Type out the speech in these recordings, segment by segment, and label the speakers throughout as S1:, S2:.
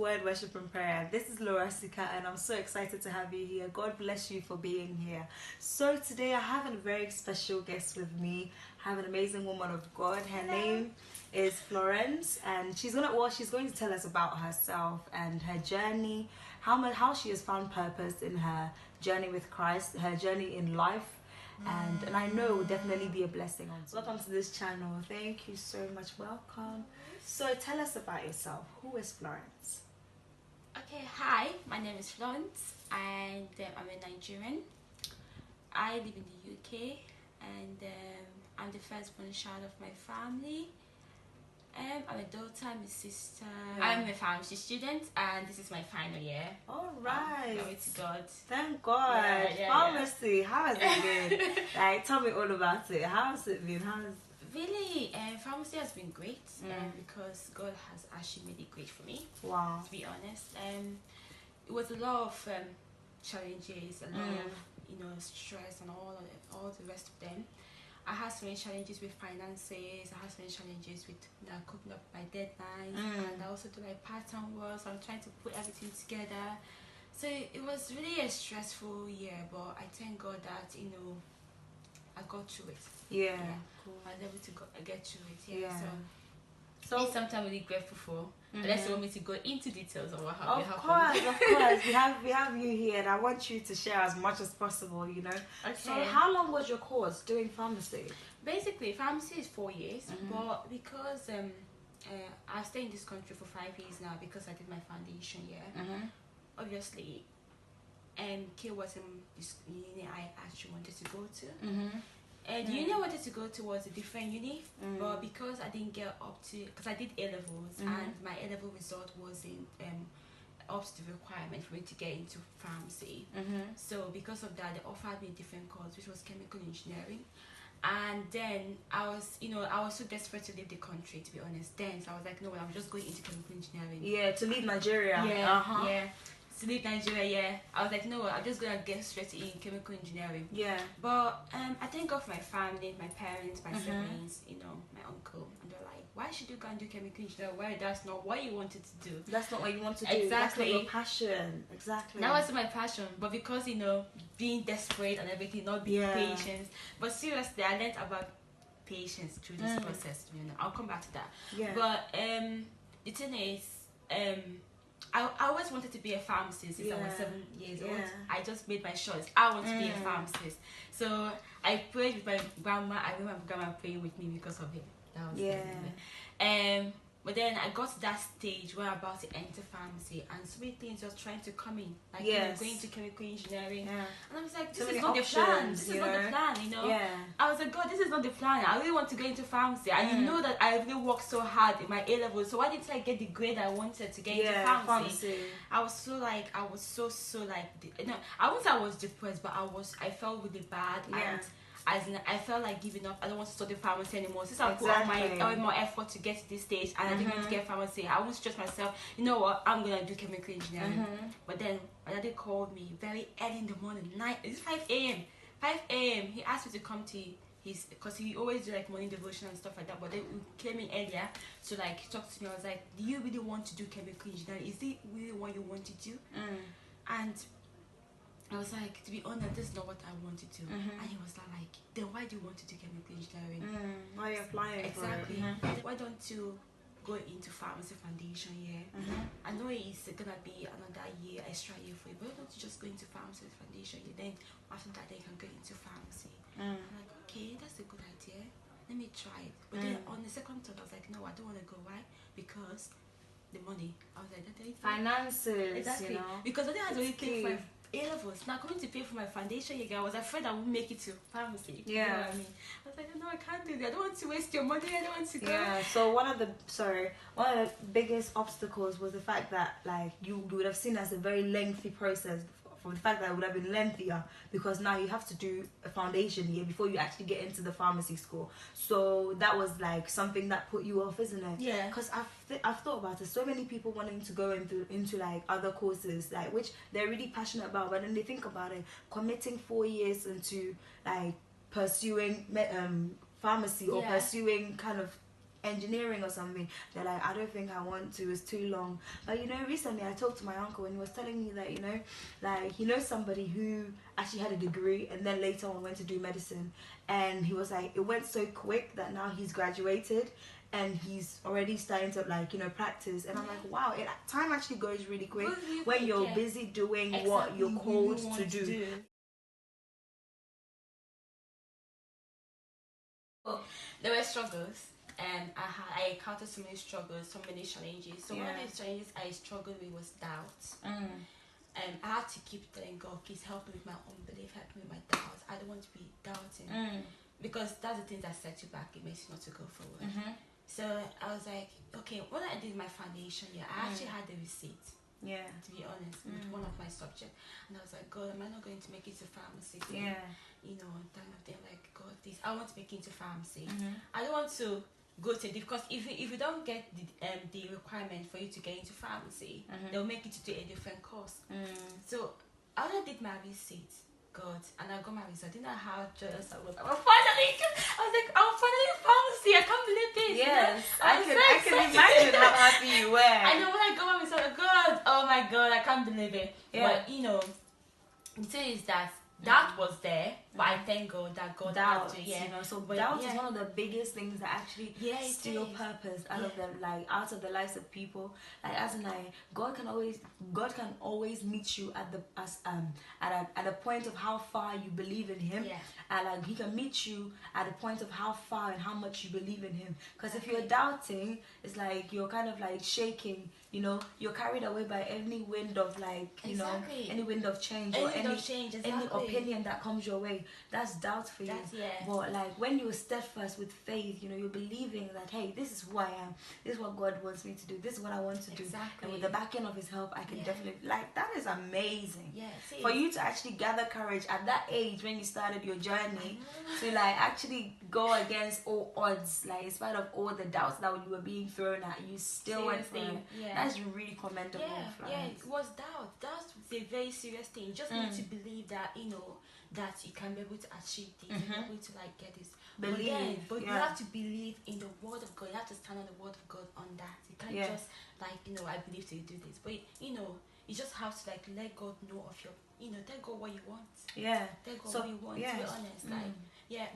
S1: Word, Worship and Prayer. This is Sika, and I'm so excited to have you here. God bless you for being here. So today I have a very special guest with me. I have an amazing woman of God. Her name is Florence, and she's going to tell us about herself and her journey, how she has found purpose in her journey with Christ, her journey in life. And I know it will definitely be a blessing. Welcome to this channel. Thank you so much. Welcome. So tell us about yourself. Who is Florence?
S2: Okay, hi, my name is Florence, and I'm a Nigerian. I live in the UK, and I'm the firstborn child of my family. I'm a daughter, I'm a sister. I'm a pharmacy student, and this is my final year.
S1: All right.
S2: Glory to God.
S1: Thank God. Pharmacy, how has it been? Like, tell me all about it. How has it been?
S2: Really, pharmacy has been great because God has actually made it great for me.
S1: Wow.
S2: To be honest, it was a lot of challenges, a lot of stress, and all the rest of them. I had so many challenges with finances. I had so many challenges with coping up my deadlines, and I also do like part-time work. So I'm trying to put everything together. So it was really a stressful year, but I thank God that I got through it.
S1: Yeah. Cool.
S2: I was able to get through it.
S1: Yeah.
S2: So it's something I'm really grateful for. Unless you want me to go into details of what happened.
S1: Of course. We have you here, and I want you to share as much as possible. Okay. So how long was your course doing pharmacy?
S2: Basically, pharmacy is 4 years, but because I've stayed in this country for 5 years now because I did my foundation year. Obviously, and K was in this uni I actually wanted to go to. And the uni I wanted to go to was a different uni, but because I didn't get up to, because I did A-levels and my A-level result wasn't up to the requirement for me to get into pharmacy. So because of that, they offered me a different course, which was chemical engineering. And then I was so desperate to leave the country, to be honest. Then so I was like, no, I'm just going into chemical engineering.
S1: Yeah, to leave Nigeria.
S2: Yeah. To leave Nigeria, I was like, no, I'm just gonna get straight in chemical engineering.
S1: Yeah.
S2: But I think of my family, my parents, my siblings, my uncle, and they're like, why should you go and do chemical engineering? Why that's not what you wanted to do?
S1: That's not what you want to do.
S2: Exactly.
S1: That's not your passion. Exactly.
S2: That was my passion, but because being desperate and everything, not being patient. But seriously, I learned about patience through this process. I'll come back to that.
S1: Yeah.
S2: But the thing is, I always wanted to be a pharmacist since I was 7 years old. I just made my choice. I want to be a pharmacist. So I prayed with my grandma. I remember my grandma praying with me because of it. That was it. But then I got to that stage where I'm about to enter pharmacy, and so many things just trying to come in, like going to chemical engineering, and I was like, this is not the plan. This is not the plan, I was like, God, this is not the plan. I really want to go into pharmacy, and you know that I really worked so hard in my A-level. So why didn't I get the grade I wanted to get into pharmacy? I was so like, I won't say I was depressed, but I felt really bad, and I felt like giving up. I don't want to study pharmacy anymore. Since I put all my effort to get to this stage and I didn't want to get pharmacy, I won't stress myself. You know what? I'm gonna do chemical engineering. But then my daddy called me very early in the morning, it's 5 a.m. 5 a.m. He asked me to come to because he always do like morning devotion and stuff like that. But then we came in earlier to like talk to me. I was like, do you really want to do chemical engineering? Is it really what you want to do? And I was like, to be honest, this is not what I want to do. And he was like, then why do you want to do chemical engineering?
S1: Why are you applying for it?
S2: Exactly. Why don't you go into pharmacy foundation year? I know it's gonna be another extra year for you, but why don't you just go into pharmacy foundation year? Then after that, they can go into pharmacy. I'm like, okay, that's a good idea. Let me try it. But then on the second thought, I was like, no, I don't want to go. Why? Because the money. I was like,
S1: finances.
S2: Exactly. Because I didn't have to pay for A-levels. Now coming to pay for my foundation year, I was afraid I wouldn't make it to pharmacy. You know what I mean? I was like, no, I can't do that. I don't want to waste your money. I don't want to go.
S1: Yeah. So one of the biggest obstacles was the fact that like you would have seen as a very lengthy process. From the fact that it would have been lengthier because now you have to do a foundation year before you actually get into the pharmacy school. So that was like something that put you off, isn't it?
S2: Yeah.
S1: Because I've thought about it. So many people wanting to go into like other courses, like which they're really passionate about, but then they think about it, committing 4 years into like pursuing pharmacy or pursuing kind of engineering or something, they're like, I don't think I want to, it's too long. But recently I talked to my uncle and he was telling me that, like he knows somebody who actually had a degree and then later on went to do medicine, and he was like, it went so quick that now he's graduated and he's already starting to practice. And I'm like, wow, time actually goes really quick when you're busy doing what you're called to do.
S2: There were struggles, and I encountered so many struggles, so many challenges. So one of the challenges I struggled with was doubt. I had to keep telling God, please help me with my unbelief, help me with my doubts. I don't want to be doubting, because that's the thing that sets you back. It makes you not to go forward. So I was like, okay, when I did my foundation, I actually had the receipt. To be honest, with one of my subjects, and I was like, God, am I not going to make it to pharmacy? Kind of thing. Like, God, this I want to make it into pharmacy. I don't want to go to because if you don't get the requirement for you to get into pharmacy, they'll make you to do a different course. So I did my receipt, God, and I got my result. I didn't know how jealous I was. I was like, I'm finally in pharmacy. I can't believe this.
S1: Yes, I can imagine how happy you were.
S2: I know when I got my result, God, oh my God, I can't believe it. But the thing is that was there, but I thank God that God
S1: doubt,
S2: had to,
S1: so doubt is one of the biggest things that actually steal purpose out of them, like out of the lives of people. Like as in like God can always meet you at a point of how far you believe in Him, and like He can meet you at a point of how far and how much you believe in Him. Because if you're doubting, it's like you're kind of like shaking. You're carried away by any wind of like any wind of change or any opinion that comes your way. That's doubt for you. But like when you're steadfast with faith, you're believing that, hey, this is who I am, this is what God wants me to do, this is what I want to do, and with the backing of His help I can definitely, like, that is amazing. For you to actually gather courage at that age when you started your journey to like actually go against all odds, like in spite of all the doubts that you were being thrown at, you still went for it. That's really commendable.
S2: It was doubt. Doubt is a very serious thing. You just need to believe that that you can be able to achieve this, you can be able to like get this. But you have to believe in the word of God. You have to stand on the word of God on that. You can't just like I believe to do this. But you just have to like let God know of your tell God what you want. Tell God what you want, to be honest.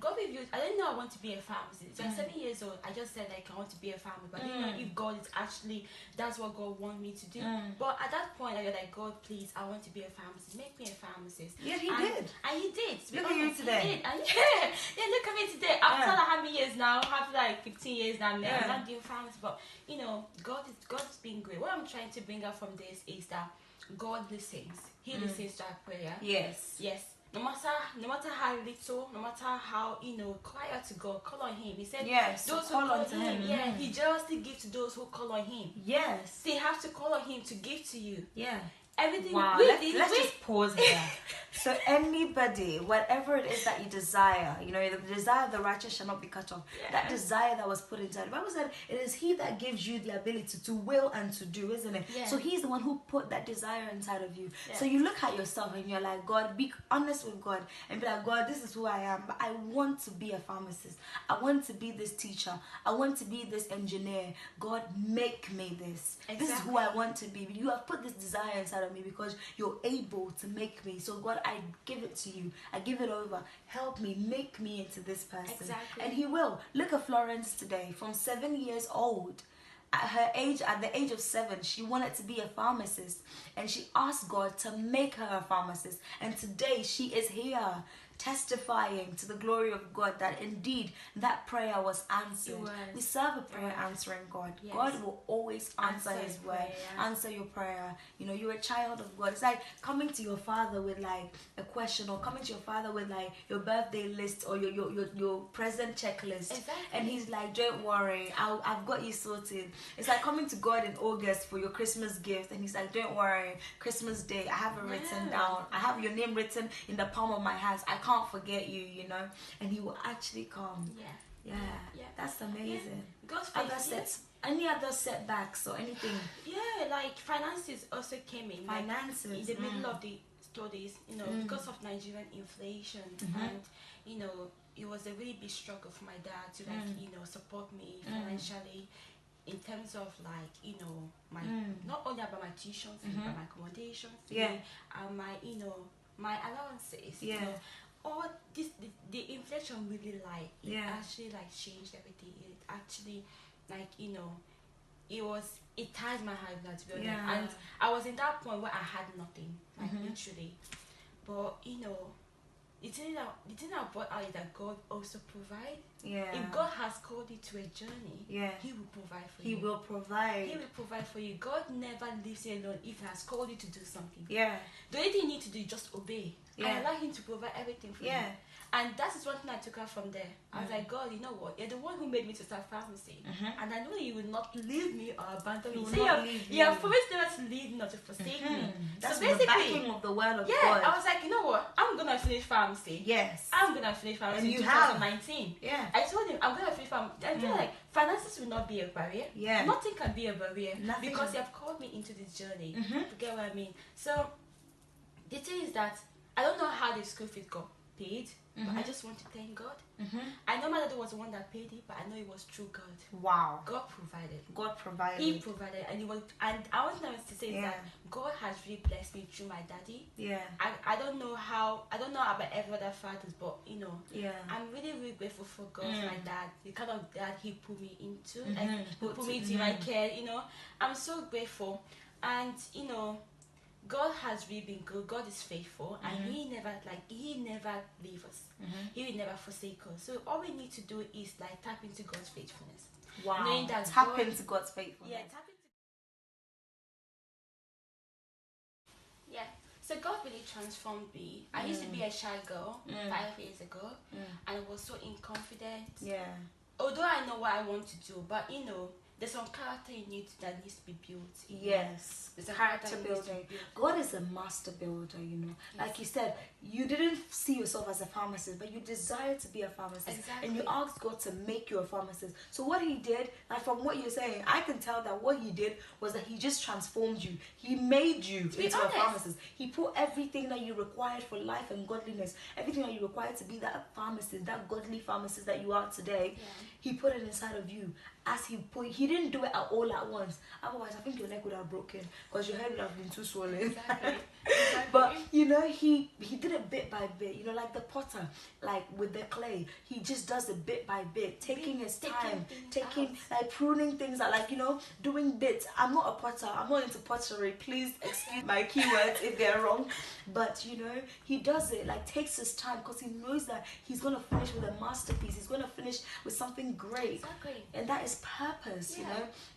S2: God revealed. I didn't know I want to be a pharmacist. So at 7 years old, I just said like I want to be a pharmacist, but I didn't know if God is actually that's what God wants me to do. But at that point, I was like, God, please, I want to be a pharmacist. Make me a pharmacist.
S1: He did.
S2: And He did.
S1: Look at you today.
S2: He did. And look at me today. After like how many years now? After like 15 years now, I'm not doing pharmacy. But God is being great. What I'm trying to bring out from this is that God listens. He listens to our prayer. Yes. No matter how little, no matter how quiet to God, call on Him. He said, those who call on Him, He generously gives to those who call on Him. So you have to call on Him to give to you. Everything.
S1: Wow. Let's just pause here. So anybody, whatever it is that you desire, the desire of the righteous shall not be cut off. That desire that was put inside. The Bible said it is He that gives you the ability to will and to do, isn't it? So He's the one who put that desire inside of you. So you look at yourself and you're like, God, be honest with God and be like, God, this is who I am. But I want to be a pharmacist. I want to be this teacher. I want to be this engineer. God, make me this. This is who I want to be. You have put this desire inside of me because you're able to make me. So God, I give it to you. I give it over. Help me, make me into this person. And He will. Look at Florence today. From 7 years old, at the age of 7, she wanted to be a pharmacist, and she asked God to make her a pharmacist. And today she is here testifying to the glory of God that indeed that prayer was answered. We serve a prayer answering God. God will always answer His word, answer your prayer. You're a child of God. It's like coming to your Father with like a question, or coming to your Father with like your birthday list or your present checklist, and He's like, don't worry, I've got you sorted. It's like coming to God in August for your Christmas gift, and He's like, don't worry, Christmas Day, I have it written down. I have your name written in the palm of my hands. I can't forget you, and He will actually come. That's amazing. God's any other setbacks or anything?
S2: Like finances also came in.
S1: Finances
S2: in the middle of the studies, because of Nigerian inflation, and it was a really big struggle for my dad to support me financially, in terms of my not only about my tuition fee, but my accommodation fee, and my allowances. All this, the inflation really actually changed everything. It actually it ties my heart, to be honest. And I was in that point where I had nothing, literally. But the thing I brought out is that God also provides. If God has called you to a journey, He will provide for you.
S1: He will provide.
S2: He will provide for you. God never leaves you alone if He has called you to do something. The only thing you need to do is just obey. And allow Him to provide everything for you. And that is one thing I took out from there. I was like, God, you know what? You're the one who made me to start pharmacy. And I know You will not leave me or abandon me. You have promised never to leave me, not to forsake me.
S1: That's
S2: so basically,
S1: the backing of the word of God.
S2: I was like, you know what? I'm going to finish pharmacy. I'm going to finish pharmacy in 2019. I told Him, I'm going to finish pharmacy. I feel like finances will not be a barrier. Nothing can be a barrier. Because You have called me into this journey. You get what I mean? So, the thing is that I don't know how the school fees got paid, but I just want to thank God. I know my dad was the one that paid it, but I know it was through God.
S1: Wow.
S2: God provided.
S1: He
S2: provided, and I want to say is that God has really blessed me through my daddy. I don't know about every other fathers, but I'm really, really grateful for God, my dad, the kind of dad He put me into, He put me into my care. I'm so grateful, and God has really been good. God is faithful, and He never leave us. He will never forsake us. So all we need to do is tap into God's faithfulness.
S1: Wow.
S2: Knowing that
S1: tap into God's faithfulness.
S2: Tap into. So God really transformed me. I used to be a shy girl 5 years ago, and I was so inconfident. Although I know what I want to do, but there's some character that needs to be built.
S1: There's a character building. God is a master builder, Like you said, you didn't see yourself as a pharmacist, but you desired to be a pharmacist. And you asked God to make you a pharmacist. So what He did, from what you're saying, I can tell that what He did was that He just transformed you. He made you into a pharmacist. He put everything that you required for life and godliness, everything that you required to be that pharmacist, that godly pharmacist that you are today, He put it inside of you. As He didn't do it all at once. Otherwise, I think your neck would have broken because your head would have been too swollen. But He did it bit by bit. Like the potter, like with the clay, He just does it bit by bit, taking His time, pruning things out, doing bits. I'm not a potter. I'm not into pottery. Please excuse my keywords if they're wrong. But He does it takes His time because He knows that He's gonna finish with a masterpiece. He's gonna finish with something great. And that is purpose.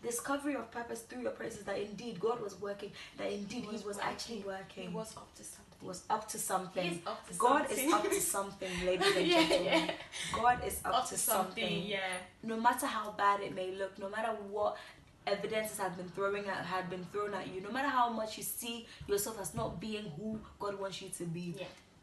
S1: Discovery of purpose through your praises, that indeed God was working, that indeed He was actually working.
S2: He was up to something.
S1: God is up to something, ladies and gentlemen. God is up to something. No matter how bad it may look, no matter what evidences had been thrown at you, no matter how much you see yourself as not being who God wants you to be,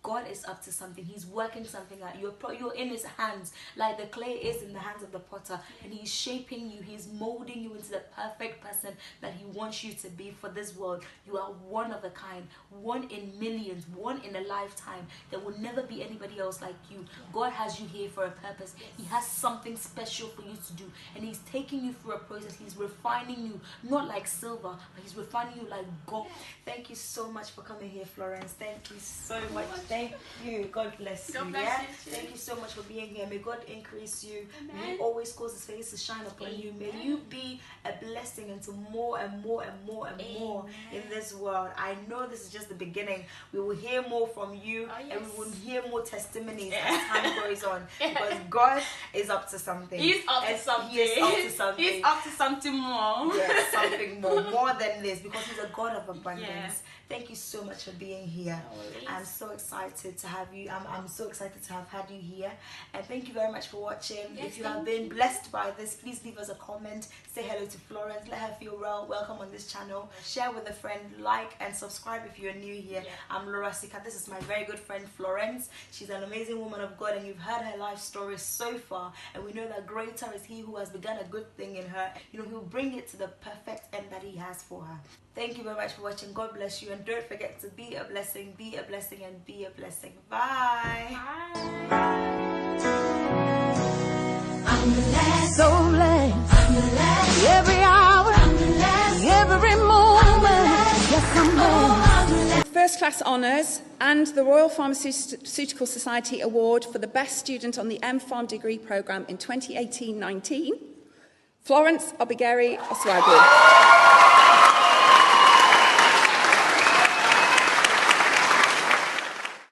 S1: God is up to something. He's working something out. You're in His hands, like the clay is in the hands of the potter, and He's shaping you. He's molding you into the perfect person that He wants you to be for this world. You are one of a kind, one in millions, one in a lifetime. There will never be anybody else like you. God has you here for a purpose. He has something special for you to do, and He's taking you through a process. He's refining you, not like silver, but He's refining you like gold. Thank you so much for coming here, Florence. Thank you so much. Thank you. God bless you. Thank you so much for being here. May God increase you. May He always cause His face to shine upon you. May you be a blessing into more and more and more and more in this world. I know this is just the beginning. We will hear more from you, and we will hear more testimonies as time goes on, because God is up to something.
S2: He's up to something.
S1: He is up to something.
S2: He's up to something more.
S1: Yes, something more than this, because He's a God of abundance. Thank you so much for being here. I'm so excited excited to have you. I'm so excited to have had you here. And thank you very much for watching.
S2: Yes,
S1: if you have been blessed by this, please leave us a comment. Say hello to Florence. Let her feel welcome on this channel. Share with a friend. Like and subscribe if you're new here.
S2: Yeah.
S1: I'm Laura Sika. This is my very good friend Florence. She's an amazing woman of God, and you've heard her life story so far. And we know that greater is He who has begun a good thing in her. You know, He'll bring it to the perfect end that He has for her. Thank you very much for watching. God bless you, and don't forget to be a blessing, be a blessing, and be a blessing. Bye.
S3: I'm blessed, so blessed. I'm blessed. Every hour, I'm blessed. Every moment, yes, I'm blessed.
S4: First Class Honours and the Royal Pharmaceutical Society Award for the Best Student on the M.Pharm degree programme in 2018-19, Florence Obigeri Oswagu.